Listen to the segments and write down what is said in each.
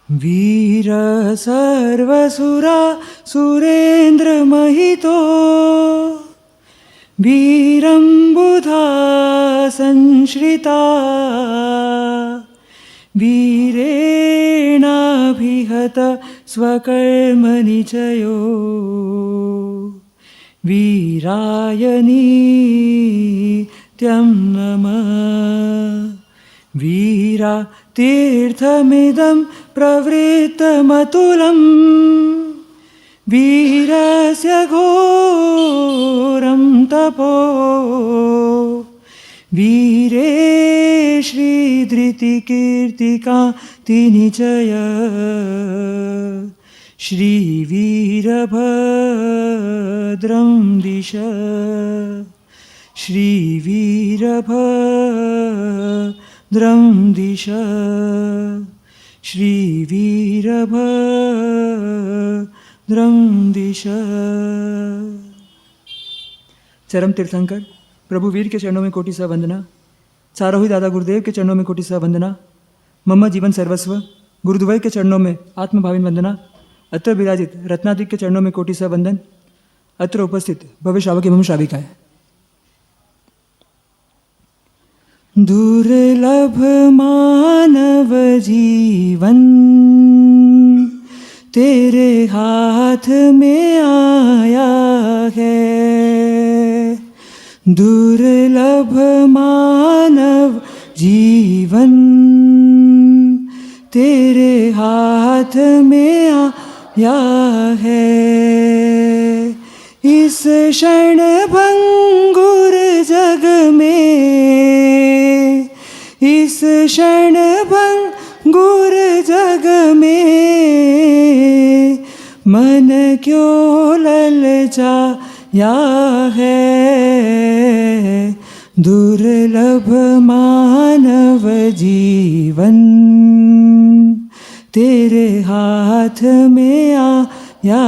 वीर सर्वसुरा सुरेन्द्रमहितो वीरं बुधा संश्रिता वीरेणाभिहत स्वकर्मनिचयो वीराय नित्यं नमः। वीरा तीर्थमिदं प्रवृत्तमतुलं वीरस्य घोरं तपो वीरे श्रीधृतिकीर्तिकान्तिनिचय श्रीवीरभद्रं दिश श्रीवीरभद्रं दिश श्रीवीरभद्रं दिश। चरम तीर्थंकर प्रभु वीर के चरणों में कोटि सा वंदना। चारोही दादा गुरुदेव के चरणों में कोटि सा वंदना। मम्मा जीवन सर्वस्व गुरुद्वय के चरणों में आत्मभाविन वंदना। अत्र विराजित रत्नादिक के चरणों में कोटि सा वंदन। अत्र उपस्थित भव्य श्रावक एवं श्राविकाएं। दुर्लभ मानव जीवन तेरे हाथ में आया है। दुर्लभ मानव जीवन तेरे हाथ में आया है। इस क्षण भंगुर जग में इस क्षण भंगुर जग में मन क्यों ललचाया है। दुर्लभ मानव जीवन तेरे हाथ में आया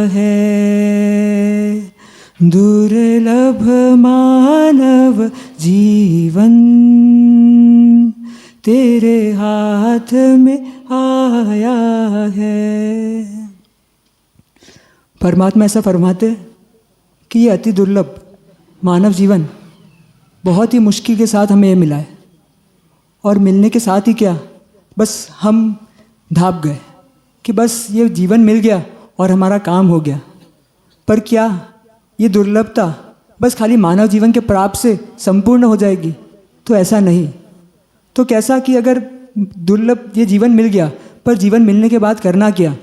है। दुर्लभ मानव जीवन तेरे हाथ में आया है। परमात्मा ऐसा फरमाते कि ये अति दुर्लभ मानव जीवन बहुत ही मुश्किल के साथ हमें ये मिला है, और मिलने के साथ ही क्या बस हम धाप गए कि बस ये जीवन मिल गया और हमारा काम हो गया। पर क्या ये दुर्लभता बस खाली मानव जीवन के प्राप्त से संपूर्ण हो जाएगी? तो ऐसा नहीं। तो कैसा कि अगर दुर्लभ ये जीवन मिल गया, पर जीवन मिलने के बाद करना क्या?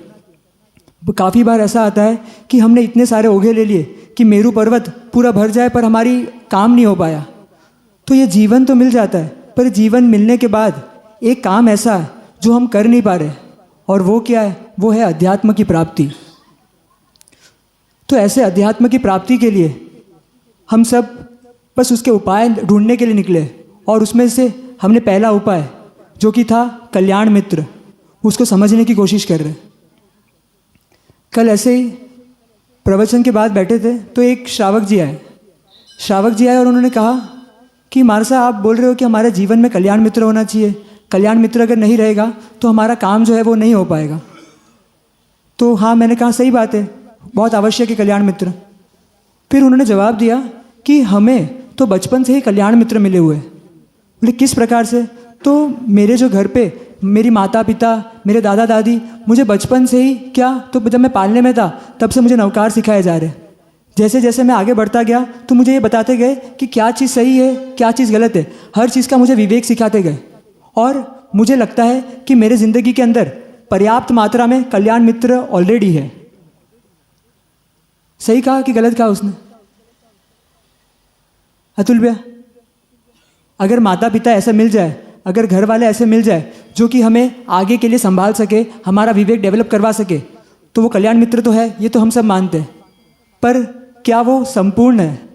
काफ़ी बार ऐसा आता है कि हमने इतने सारे ओघे ले लिए कि मेरू पर्वत पूरा भर जाए पर हमारी काम नहीं हो पाया। तो ये जीवन तो मिल जाता है, पर जीवन मिलने के बाद एक काम ऐसा है जो हम कर नहीं पा रहे, और वो क्या है? वो है अध्यात्म की प्राप्ति। तो ऐसे अध्यात्म की प्राप्ति के लिए हम सब बस उसके उपाय ढूंढने के लिए निकले, और उसमें से हमने पहला उपाय जो कि था कल्याण मित्र, उसको समझने की कोशिश कर रहे। कल ऐसे ही प्रवचन के बाद बैठे थे तो एक श्रावक जी आए और उन्होंने कहा कि महाराज साहब, आप बोल रहे हो कि हमारे जीवन में कल्याण मित्र होना चाहिए, कल्याण मित्र अगर नहीं रहेगा तो हमारा काम जो है वो नहीं हो पाएगा। तो हाँ, मैंने कहा सही बात है, बहुत आवश्यक है कल्याण मित्र। फिर उन्होंने जवाब दिया कि हमें तो बचपन से ही कल्याण मित्र मिले हुए। बोले किस प्रकार से? तो मेरे जो घर पे मेरी माता पिता, मेरे दादा दादी मुझे बचपन से ही क्या, तो जब मैं पालने में था तब से मुझे नवकार सिखाए जा रहे। जैसे जैसे मैं आगे बढ़ता गया तो मुझे ये बताते गए कि क्या चीज़ सही है, क्या चीज़ गलत है। हर चीज़ का मुझे विवेक सिखाते गए, और मुझे लगता है कि मेरे ज़िंदगी के अंदर पर्याप्त मात्रा में कल्याण मित्र ऑलरेडी है। सही कहा कि गलत कहा उसने? अतुल भैया, अगर माता पिता ऐसा मिल जाए, अगर घर वाले ऐसे मिल जाए जो कि हमें आगे के लिए संभाल सके, हमारा विवेक डेवलप करवा सके, तो वो कल्याण मित्र तो है, ये तो हम सब मानते हैं। पर क्या वो संपूर्ण है?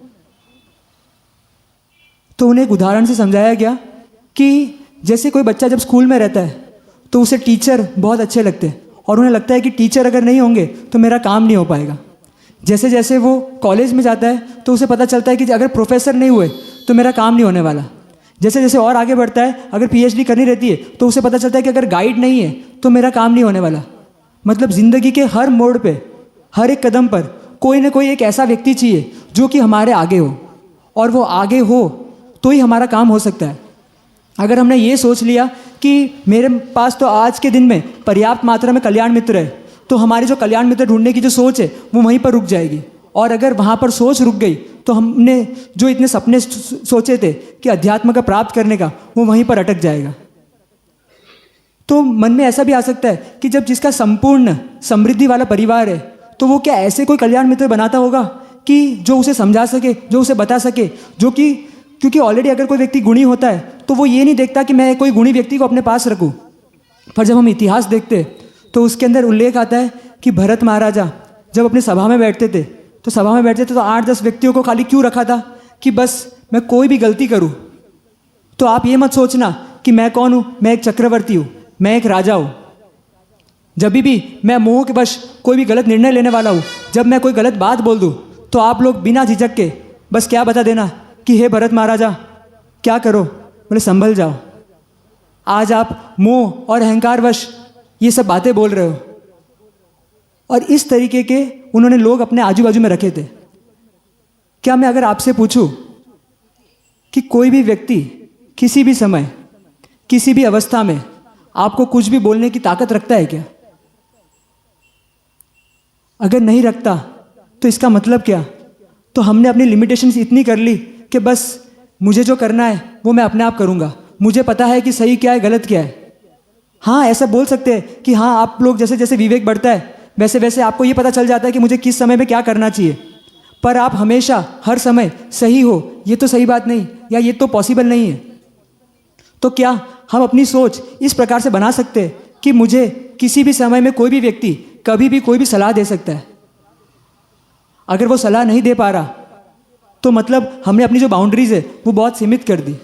तो उन्हें एक उदाहरण से समझाया गया कि जैसे कोई बच्चा जब स्कूल में रहता है तो उसे टीचर बहुत अच्छे लगते हैं, और उन्हें लगता है कि टीचर अगर नहीं होंगे तो मेरा काम नहीं हो पाएगा। जैसे जैसे वो कॉलेज में जाता है तो उसे पता चलता है कि अगर प्रोफेसर नहीं हुए तो मेरा काम नहीं होने वाला। जैसे जैसे और आगे बढ़ता है, अगर पीएचडी करनी रहती है तो उसे पता चलता है कि अगर गाइड नहीं है तो मेरा काम नहीं होने वाला। मतलब ज़िंदगी के हर मोड़ पे, हर एक कदम पर कोई ना कोई एक ऐसा व्यक्ति चाहिए जो कि हमारे आगे हो, और वो आगे हो तो ही हमारा काम हो सकता है। अगर हमने ये सोच लिया कि मेरे पास तो आज के दिन में पर्याप्त मात्रा में कल्याण मित्र है, तो हमारी जो कल्याण मित्र ढूंढने की जो सोच है वो वहीं पर रुक जाएगी। और अगर वहाँ पर सोच रुक गई तो हमने जो इतने सपने सोचे थे कि अध्यात्म का प्राप्त करने का, वो वहीं पर अटक जाएगा। तो मन में ऐसा भी आ सकता है कि जब जिसका संपूर्ण समृद्धि वाला परिवार है, तो वो क्या ऐसे कोई कल्याण मित्र बनाता होगा कि जो उसे समझा सके, जो उसे बता सके, जो कि क्योंकि ऑलरेडी अगर कोई व्यक्ति गुणी होता है तो वो ये नहीं देखता कि मैं कोई गुणी व्यक्ति को अपने पास रखूं। पर जब हम इतिहास देखते तो उसके अंदर उल्लेख आता है कि भरत महाराजा जब अपनी सभा में बैठते थे तो 8-10 व्यक्तियों को खाली क्यों रखा था कि बस मैं कोई भी गलती करूं तो आप ये मत सोचना कि मैं कौन हूं, मैं एक चक्रवर्ती हूं, मैं एक राजा हूं। जब भी मैं मोह के वश कोई भी गलत निर्णय लेने वाला हूं, जब मैं कोई गलत बात बोल दूं तो आप लोग बिना झिझक के बस क्या बता देना कि हे भरत महाराजा क्या करो, बोले संभल जाओ। आज आप मोह और अहंकार वश ये सब बातें बोल रहे हो। और इस तरीके के उन्होंने लोग अपने आजू बाजू में रखे थे। क्या मैं अगर आपसे पूछूं कि कोई भी व्यक्ति किसी भी समय, किसी भी अवस्था में आपको कुछ भी बोलने की ताकत रखता है क्या? अगर नहीं रखता तो इसका मतलब क्या? तो हमने अपनी लिमिटेशंस इतनी कर ली कि बस मुझे जो करना है वो मैं अपने आप करूँगा, मुझे पता है कि सही क्या है गलत क्या है। हाँ, ऐसा बोल सकते हैं कि हाँ, आप लोग जैसे जैसे विवेक बढ़ता है वैसे वैसे आपको ये पता चल जाता है कि मुझे किस समय में क्या करना चाहिए। पर आप हमेशा हर समय सही हो, ये तो सही बात नहीं, या ये तो पॉसिबल नहीं है। तो क्या हम अपनी सोच इस प्रकार से बना सकते हैं कि मुझे किसी भी समय में कोई भी व्यक्ति कभी भी कोई भी सलाह दे सकता है? अगर वो सलाह नहीं दे पा रहा तो मतलब हमने अपनी जो बाउंड्रीज है वो बहुत सीमित कर दी।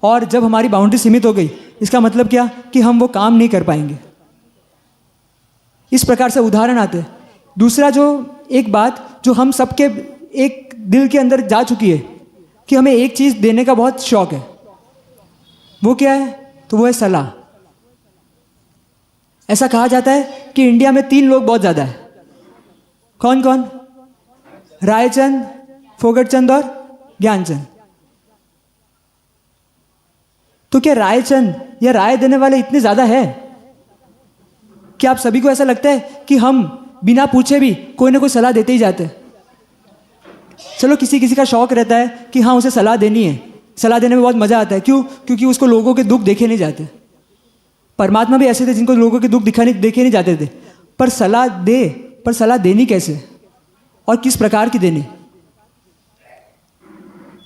और जब हमारी बाउंड्री सीमित हो गई, इसका मतलब क्या कि हम वो काम नहीं कर पाएंगे। इस प्रकार से उदाहरण आते हैं। दूसरा जो एक बात जो हम सबके एक दिल के अंदर जा चुकी है कि हमें एक चीज़ देने का बहुत शौक है, वो क्या है? तो वो है सलाह। ऐसा कहा जाता है कि इंडिया में 3 लोग बहुत ज़्यादा है। कौन कौन? रायचंद, फोगटचंद और ज्ञानचंद। तो क्या रायचंद या राय देने वाले इतने ज़्यादा है? क्या आप सभी को ऐसा लगता है कि हम बिना पूछे भी कोई ना कोई सलाह देते ही जाते हैं? चलो, किसी किसी का शौक रहता है कि हाँ उसे सलाह देनी है, सलाह देने में बहुत मज़ा आता है। क्यों? क्योंकि उसको लोगों के दुख देखे नहीं जाते। परमात्मा भी ऐसे थे जिनको लोगों के दुख देखे नहीं जाते थे। पर सलाह देनी कैसे और किस प्रकार की देनी?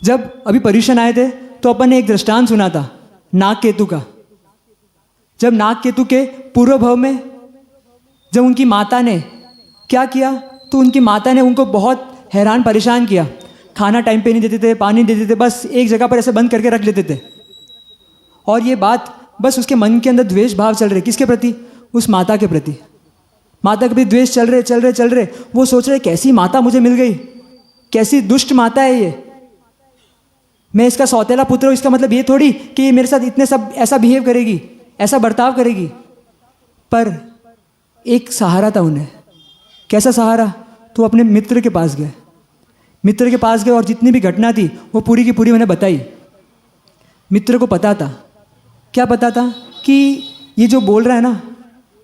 जब अभी पर्यूषण आए थे तो अपन ने एक दृष्टांत सुना था नाग केतु का। जब नाग केतु के पूर्व भव में जब उनकी माता ने क्या किया, तो उनकी माता ने उनको बहुत हैरान परेशान किया। खाना टाइम पे नहीं देते थे, पानी नहीं देते थे, बस एक जगह पर ऐसे बंद करके रख लेते थे। और ये बात बस उसके मन के अंदर द्वेष भाव चल रहे। किसके प्रति? उस माता के प्रति। माता के प्रति द्वेष चल रहे। वो सोच रहे कैसी माता मुझे मिल गई, कैसी दुष्ट माता है ये, मैं इसका सौतेला पुत्र हूँ। इसका मतलब ये थोड़ी कि ये मेरे साथ इतने सब ऐसा बिहेव करेगी, ऐसा बर्ताव करेगी। पर एक सहारा था उन्हें। कैसा सहारा? तो अपने मित्र के पास गए और जितनी भी घटना थी वो पूरी की पूरी उन्हें बताई। मित्र को पता था, क्या पता था? कि ये जो बोल रहा है ना,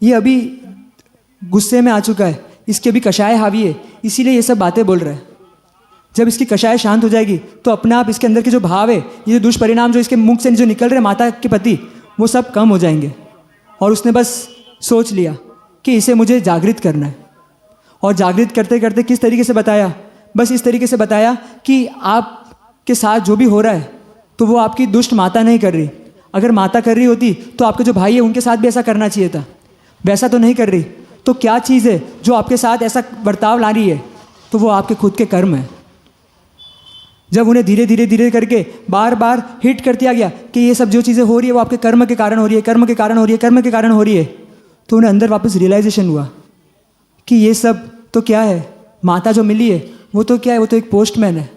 ये अभी गुस्से में आ चुका है, इसके अभी कषाय हावी है, इसीलिए ये सब बातें बोल रहा है। जब इसकी कषाय शांत हो जाएगी तो अपने आप इसके अंदर के जो भाव है, ये जो दुष्परिणाम जो इसके मुख से जो निकल रहे माता के प्रति, वो सब कम हो जाएंगे। और उसने बस सोच लिया कि इसे मुझे जागृत करना है। और जागृत करते करते किस तरीके से बताया? बस इस तरीके से बताया कि आपके साथ जो भी हो रहा है तो वो आपकी दुष्ट माता नहीं कर रही। अगर माता कर रही होती तो आपके जो भाई है उनके साथ भी ऐसा करना चाहिए था, वैसा तो नहीं कर रही। तो क्या चीज़ है जो आपके साथ ऐसा बर्ताव ला रही है? तो वो आपके खुद के कर्म है। जब उन्हें धीरे धीरे करके बार बार हिट कर दिया गया कि ये सब जो चीज़ें हो रही है वो आपके कर्म के कारण हो रही है, तो उन्हें अंदर वापस रियलाइजेशन हुआ कि ये सब तो क्या है, माता जो मिली है वो तो क्या है, वो तो एक पोस्टमैन है।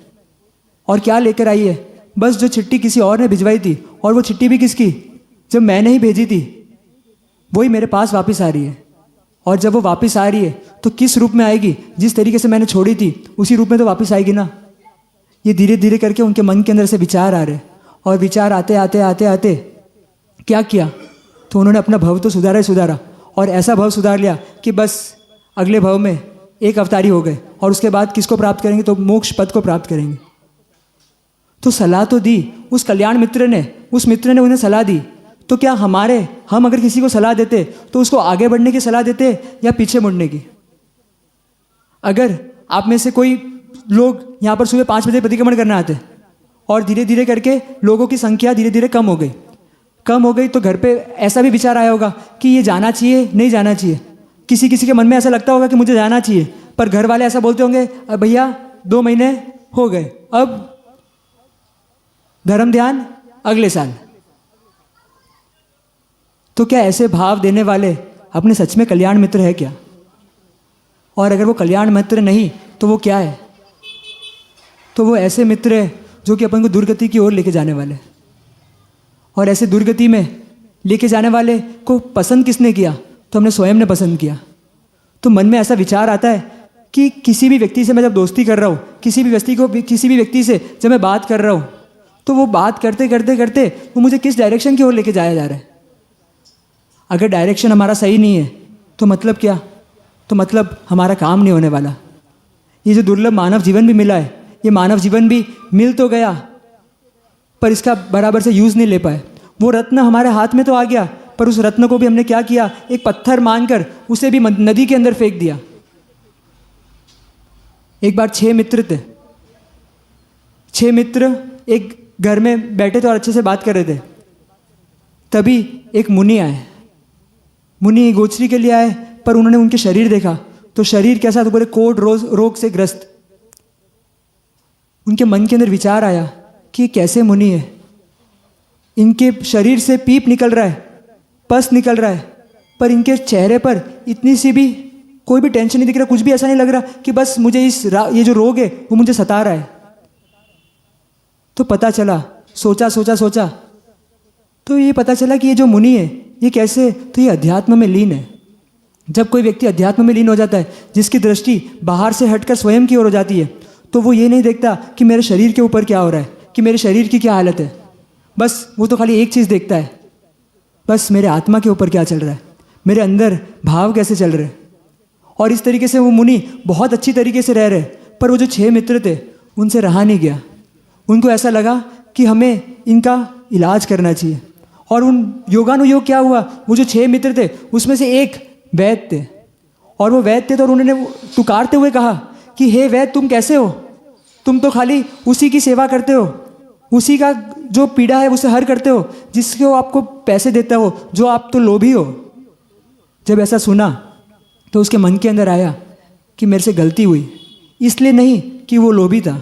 और क्या लेकर आई है? बस जो चिट्ठी किसी और ने भिजवाई थी, और वो चिट्ठी भी किसकी, जब मैंने ही भेजी थी, वही मेरे पास वापस आ रही है। और जब वो वापस आ रही है तो किस रूप में आएगी, जिस तरीके से मैंने छोड़ी थी उसी रूप में तो वापस आएगी ना। ये धीरे धीरे करके उनके मन के अंदर से विचार आ रहे, और विचार आते आते आते आते क्या किया, तो उन्होंने अपना भव तो सुधारा ही सुधारा, और ऐसा भव सुधार लिया कि बस अगले भव में एक अवतारी हो गए, और उसके बाद किसको प्राप्त करेंगे, तो मोक्ष पद को प्राप्त करेंगे। तो सलाह तो दी उस कल्याण मित्र ने, उस मित्र ने उन्हें सलाह दी। तो क्या हम अगर किसी को सलाह देते तो उसको आगे बढ़ने की सलाह देते या पीछे मुड़ने की? अगर आप में से कोई लोग यहाँ पर सुबह 5 बजे प्रतिक्रमण करने आते और धीरे धीरे करके लोगों की संख्या धीरे धीरे कम हो गई, तो घर पे ऐसा भी विचार आया होगा कि ये जाना चाहिए नहीं जाना चाहिए। किसी किसी के मन में ऐसा लगता होगा कि मुझे जाना चाहिए, पर घर वाले ऐसा बोलते होंगे, भैया 2 महीने हो गए, अब धर्म ध्यान अगले साल। तो क्या ऐसे भाव देने वाले अपने सच में कल्याण मित्र है क्या? और अगर वो कल्याण मित्र नहीं तो वो क्या है? तो वो ऐसे मित्र है जो कि अपन को दुर्गति की ओर लेके जाने वाले। और ऐसे दुर्गति में लेके जाने वाले को पसंद किसने किया? तो हमने स्वयं ने पसंद किया। तो मन में ऐसा विचार आता है कि किसी भी व्यक्ति से मैं जब दोस्ती कर रहा हूँ, किसी भी व्यक्ति से जब मैं बात कर रहा हूँ, तो वो बात करते करते करते वो मुझे किस डायरेक्शन की ओर लेके जाया जा रहा है। अगर डायरेक्शन हमारा सही नहीं है तो मतलब क्या? तो मतलब हमारा काम नहीं होने वाला। ये जो दुर्लभ मानव जीवन भी मिला है, ये मानव जीवन भी मिल तो गया, पर इसका बराबर से यूज़ नहीं ले पाए। वो रत्न हमारे हाथ में तो आ गया, पर उस रत्न को भी हमने क्या किया, एक पत्थर मानकर उसे भी नदी के अंदर फेंक दिया। एक बार 6 मित्र थे। 6 मित्र एक घर में बैठे थे और अच्छे से बात कर रहे थे। तभी एक मुनि आए। मुनि गोचरी के लिए आए, पर उन्होंने उनके शरीर देखा तो शरीर कैसा, तो पूरे कोढ़ रोग से ग्रस्त। उनके मन के अंदर विचार आया कि कैसे मुनि है, इनके शरीर से पीप निकल रहा है, पस निकल रहा है, पर इनके चेहरे पर इतनी सी भी कोई भी टेंशन नहीं दिख रहा, कुछ भी ऐसा नहीं लग रहा कि बस मुझे ये जो रोग है वो मुझे सता रहा है। तो पता चला, सोचा तो ये पता चला कि ये जो मुनि है ये कैसे, तो ये अध्यात्म में लीन है। जब कोई व्यक्ति अध्यात्म में लीन हो जाता है, जिसकी दृष्टि बाहर से हटकर स्वयं की ओर हो जाती है, तो वो ये नहीं देखता कि मेरे शरीर के ऊपर क्या हो रहा है, कि मेरे शरीर की क्या हालत है। बस वो तो खाली एक चीज़ देखता है, बस मेरे आत्मा के ऊपर क्या चल रहा है, मेरे अंदर भाव कैसे चल रहे हैं। और इस तरीके से वो मुनि बहुत अच्छी तरीके से रह रहे, पर वो जो 6 मित्र थे उनसे रहा नहीं गया। उनको ऐसा लगा कि हमें इनका इलाज करना चाहिए। और उन योगानुयोग क्या हुआ, वो जो 6 मित्र थे उसमें से एक वैद्य थे, और वो वैद्य थे तो उन्होंने पुकारते हुए कहा कि हे वैद्य, तुम कैसे हो? तुम तो खाली उसी की सेवा करते हो, उसी का जो पीड़ा है उसे हर करते हो, जिसको आपको पैसे देता हो, जो आप तो लोभी हो। जब ऐसा सुना तो उसके मन के अंदर आया कि मेरे से गलती हुई, इसलिए नहीं कि वो लोभी था,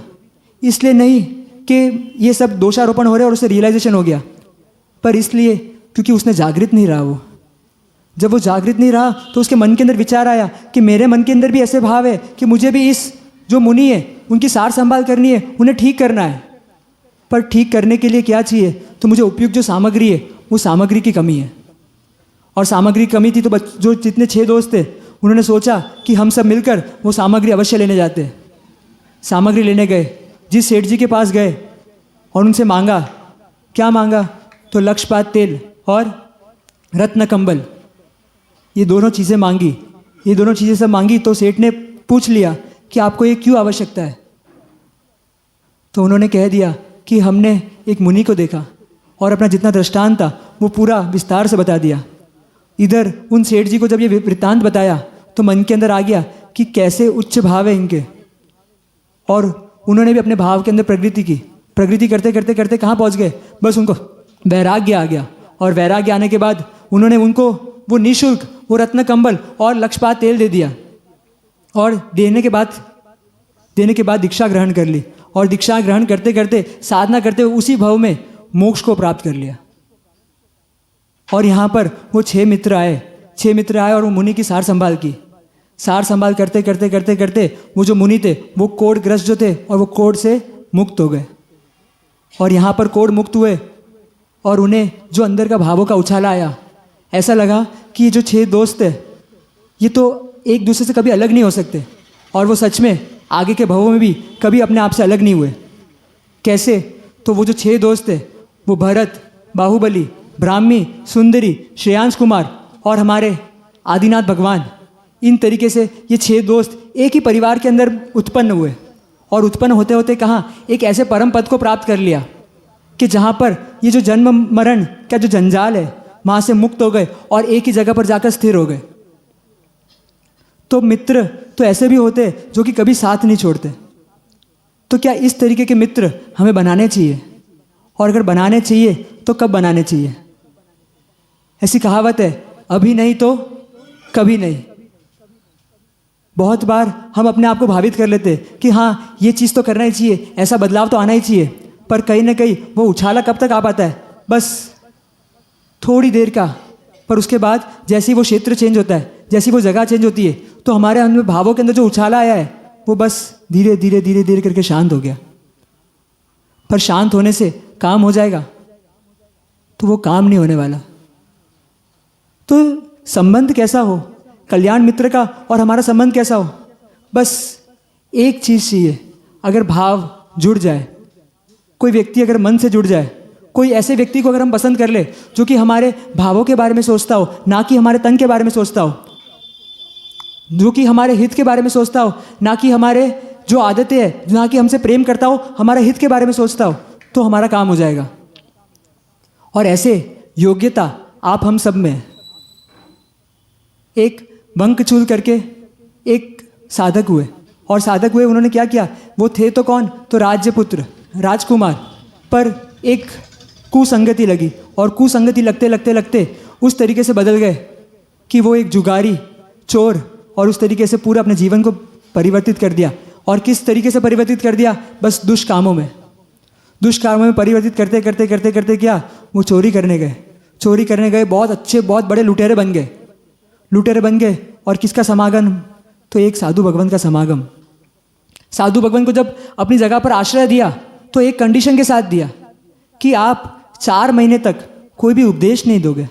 इसलिए नहीं कि ये सब दोषारोपण हो रहे और उसे रियलाइजेशन हो गया, पर इसलिए क्योंकि उसने जागृत नहीं रहा। वो जब वो जागृत नहीं रहा तो उसके मन के अंदर विचार आया कि मेरे मन के अंदर भी ऐसे भाव है कि मुझे भी इस जो मुनि है उनकी सार संभाल करनी है, उन्हें ठीक करना है। पर ठीक करने के लिए क्या चाहिए, तो मुझे उपयुक्त जो सामग्री है वो सामग्री की कमी है। और सामग्री की कमी थी तो जो जितने 6 दोस्त थे उन्होंने सोचा कि हम सब मिलकर वो सामग्री अवश्य लेने जाते हैं। सामग्री लेने गए, जिस सेठ जी के पास गए और उनसे मांगा, क्या मांगा, तो लक्षपात तेल और रत्न कंबल, ये दोनों चीज़ें मांगी। ये दोनों चीज़ें सब मांगी तो सेठ ने पूछ लिया कि आपको ये क्यों आवश्यकता है? तो उन्होंने कह दिया कि हमने एक मुनि को देखा और अपना जितना दृष्टांत था वो पूरा विस्तार से बता दिया। इधर उन सेठ जी को जब ये वृत्तांत बताया तो मन के अंदर आ गया कि कैसे उच्च भाव है इनके, और उन्होंने भी अपने भाव के अंदर प्रगति की। प्रगति करते करते करते कहाँ पहुँच गए, बस उनको वैराग्य आ गया। और वैराग्य आने के बाद उन्होंने उनको वो निःशुल्क वो रत्न कंबल और लक्षपात तेल दे दिया, और देने के बाद दीक्षा ग्रहण कर ली। और दीक्षा ग्रहण करते करते साधना करते हुए उसी भव में मोक्ष को प्राप्त कर लिया। और यहाँ पर वो 6 मित्र आए और वो मुनि की सार संभाल की। सार संभाल करते करते करते करते वो जो मुनि थे वो कोढ़ग्रस्त जो थे और वो कोढ़ से मुक्त हो गए। और यहाँ पर कोढ़ मुक्त हुए और उन्हें जो अंदर का भावों का उछाला आया, ऐसा लगा कि ये जो 6 दोस्त है ये तो एक दूसरे से कभी अलग नहीं हो सकते, और वो सच में आगे के भवों में भी कभी अपने आप से अलग नहीं हुए। कैसे? तो वो जो 6 दोस्त है वो भरत, बाहुबली, ब्राह्मी, सुंदरी, श्रेयांश कुमार और हमारे आदिनाथ भगवान, इन तरीके से ये 6 दोस्त एक ही परिवार के अंदर उत्पन्न हुए, और उत्पन्न होते होते कहाँ एक ऐसे परम पद को प्राप्त कर लिया कि जहाँ पर ये जो जन्म मरण का जो जंजाल है वहाँ से मुक्त हो गए और एक ही जगह पर जाकर स्थिर हो गए। तो मित्र तो ऐसे भी होते हैं जो कि कभी साथ नहीं छोड़ते। तो क्या इस तरीके के मित्र हमें बनाने चाहिए? और अगर बनाने चाहिए तो कब बनाने चाहिए? ऐसी कहावत है, अभी नहीं तो कभी नहीं। बहुत बार हम अपने आप को भावित कर लेते कि हाँ ये चीज़ तो करना ही चाहिए, ऐसा बदलाव तो आना ही चाहिए, पर कहीं ना कहीं वो उछाला कब तक आ पाता है? बस थोड़ी देर का। पर उसके बाद जैसे ही वो क्षेत्र चेंज होता है, जैसी वो जगह चेंज होती है, तो हमारे अंदर भावों के अंदर जो उछाला आया है वो बस धीरे धीरे धीरे धीरे करके शांत हो गया। पर शांत होने से काम हो जाएगा? तो वो काम नहीं होने वाला। तो संबंध कैसा हो, कल्याण मित्र का और हमारा संबंध कैसा हो? बस एक चीज़ चाहिए, अगर भाव जुड़ जाए, कोई व्यक्ति अगर मन से जुड़ जाए, कोई ऐसे व्यक्ति को अगर हम पसंद कर ले जो कि हमारे भावों के बारे में सोचता हो, ना कि हमारे तन के बारे में सोचता हो, जो कि हमारे हित के बारे में सोचता हो, ना कि हमारे जो आदतें हैं, ना कि हमसे प्रेम करता हो, हमारे हित के बारे में सोचता हो, तो हमारा काम हो जाएगा। और ऐसे योग्यता आप हम सब में है। एक वंकचूल करके एक साधक हुए, और साधक हुए उन्होंने क्या किया? वो थे तो कौन? तो राज्यपुत्र, राजकुमार, पर एक कुसंगति लगी, और कुसंगति लगते लगते लगते उस तरीके से बदल गए कि वो एक जुगारी, चोर, और उस तरीके से पूरा अपने जीवन को परिवर्तित कर दिया। और किस तरीके से परिवर्तित कर दिया? बस दुष्कामों में, दुष्कामों में परिवर्तित करते करते करते करते क्या, वो चोरी करने गए, चोरी करने गए, बहुत अच्छे बहुत बड़े लुटेरे बन गए, लुटेरे बन गए। और किसका समागम? तो एक साधु भगवान का समागम। साधु भगवान को जब अपनी जगह पर आश्रय दिया तो एक कंडीशन के साथ दिया कि आप 4 महीने तक कोई भी उपदेश नहीं दोगे,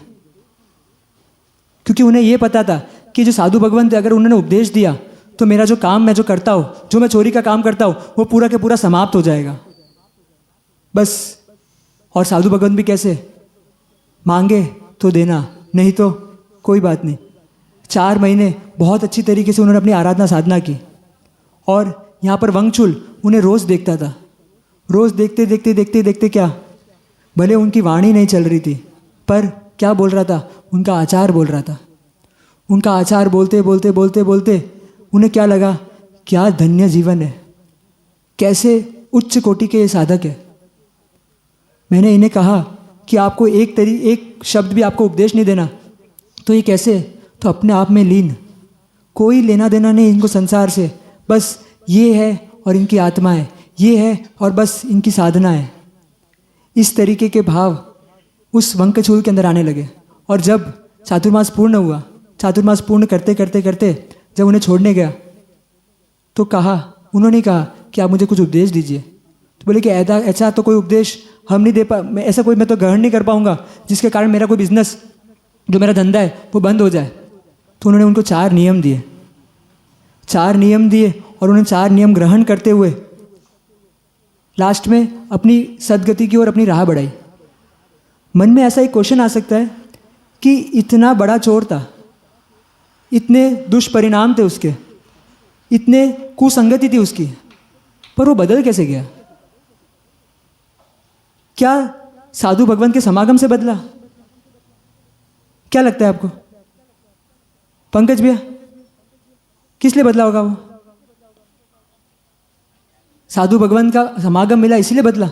क्योंकि उन्हें यह पता था कि जो साधु भगवान थे, अगर उन्होंने उपदेश दिया तो मेरा जो काम मैं जो करता हूँ, जो मैं चोरी का काम करता हूँ, वो पूरा के पूरा समाप्त हो जाएगा। बस। और साधु भगवान भी कैसे? मांगे तो देना, नहीं तो कोई बात नहीं। 4 महीने बहुत अच्छी तरीके से उन्होंने अपनी आराधना साधना की। और यहाँ पर वंकचूल उन्हें रोज़ देखता था, रोज़ देखते देखते देखते देखते क्या, भले उनकी वाणी नहीं चल रही थी, पर क्या बोल रहा था? उनका आचार बोल रहा था। उनका आचार बोलते बोलते बोलते बोलते उन्हें क्या लगा? क्या धन्य जीवन है, कैसे उच्च कोटि के ये साधक है। मैंने इन्हें कहा कि आपको एक शब्द भी आपको उपदेश नहीं देना, तो ये कैसे? तो अपने आप में लीन, कोई लेना देना नहीं इनको संसार से, बस ये है और इनकी आत्मा है, ये है और बस इनकी साधना है। इस तरीके के भाव उस वंकचूल के अंदर आने लगे। और जब चातुर्मास पूर्ण हुआ, चातुर्मास पूर्ण करते करते करते जब उन्हें छोड़ने गया तो उन्होंने कहा कि आप मुझे कुछ उपदेश दीजिए। तो बोले कि ऐसा तो कोई उपदेश हम नहीं दे ऐसा कोई मैं तो ग्रहण नहीं कर पाऊंगा जिसके कारण मेरा कोई बिजनेस, जो मेरा धंधा है वो बंद हो जाए। तो उन्होंने उनको 4 नियम दिए, 4 नियम दिए, और उन्होंने 4 नियम ग्रहण करते हुए लास्ट में अपनी सदगति की ओर अपनी राह बढ़ाई। मन में ऐसा एक क्वेश्चन आ सकता है कि इतना बड़ा चोर था, इतने दुष्परिणाम थे उसके, इतने कुसंगति थी उसकी, पर वो बदल कैसे गया? क्या साधु भगवान के समागम से बदला? क्या लगता है आपको पंकज भैया, किस लिए बदला होगा वो? साधु भगवान का समागम मिला इसीलिए बदला?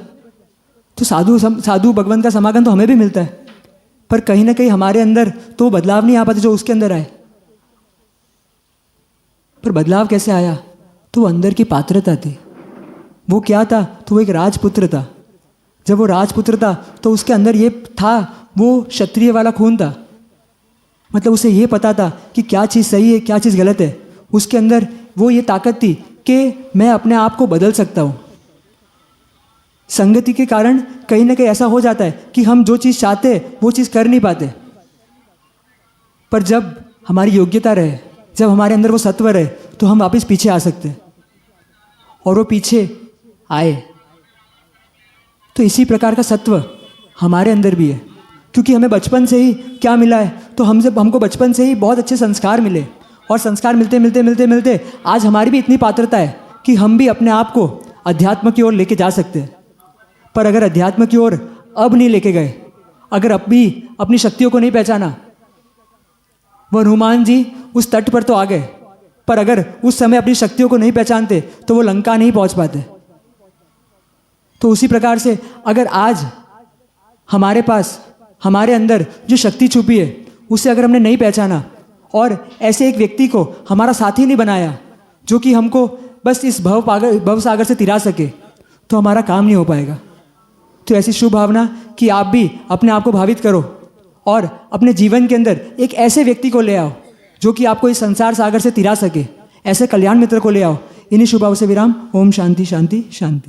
तो साधु भगवान का समागम तो हमें भी मिलता है, पर कहीं ना कहीं हमारे अंदर तो बदलाव नहीं आ पाता जो उसके अंदर आए। पर बदलाव कैसे आया? तो वो अंदर की पात्रता थी। वो क्या था? तो वो एक राजपुत्र था। जब वो राजपुत्र था तो उसके अंदर ये था, वो क्षत्रिय वाला खून था। मतलब उसे ये पता था कि क्या चीज़ सही है, क्या चीज़ गलत है। उसके अंदर वो ये ताकत थी कि मैं अपने आप को बदल सकता हूँ। संगति के कारण कहीं ना कहीं ऐसा हो जाता है कि हम जो चीज़ चाहते हैं वो चीज़ कर नहीं पाते। पर जब हमारी योग्यता रहे, जब हमारे अंदर वो सत्व रहे, तो हम वापस पीछे आ सकते हैं। और वो पीछे आए। तो इसी प्रकार का सत्व हमारे अंदर भी है, क्योंकि हमें बचपन से ही क्या मिला है, तो हमको बचपन से ही बहुत अच्छे संस्कार मिले, और संस्कार मिलते मिलते मिलते मिलते आज हमारी भी इतनी पात्रता है कि हम भी अपने आप को अध्यात्म की ओर लेके जा सकते हैं। पर अगर अध्यात्म की ओर अब नहीं लेके गए, अगर अब भी अपनी शक्तियों को नहीं पहचाना, वह हनुमान जी उस तट पर तो आ गए, पर अगर उस समय अपनी शक्तियों को नहीं पहचानते तो वो लंका नहीं पहुंच पाते। तो उसी प्रकार से अगर आज हमारे पास, हमारे अंदर जो शक्ति छुपी है, उसे अगर हमने नहीं पहचाना और ऐसे एक व्यक्ति को हमारा साथी नहीं बनाया जो कि हमको बस इस भव सागर से तिरा सके, तो हमारा काम नहीं हो पाएगा। तो ऐसी शुभ भावना कि आप भी अपने आप को भावित करो और अपने जीवन के अंदर एक ऐसे व्यक्ति को ले आओ जो कि आपको इस संसार सागर से तिरा सके। ऐसे कल्याण मित्र को ले आओ। इन्हीं शुभ भाव से विराम। ओम शांति शांति शांति।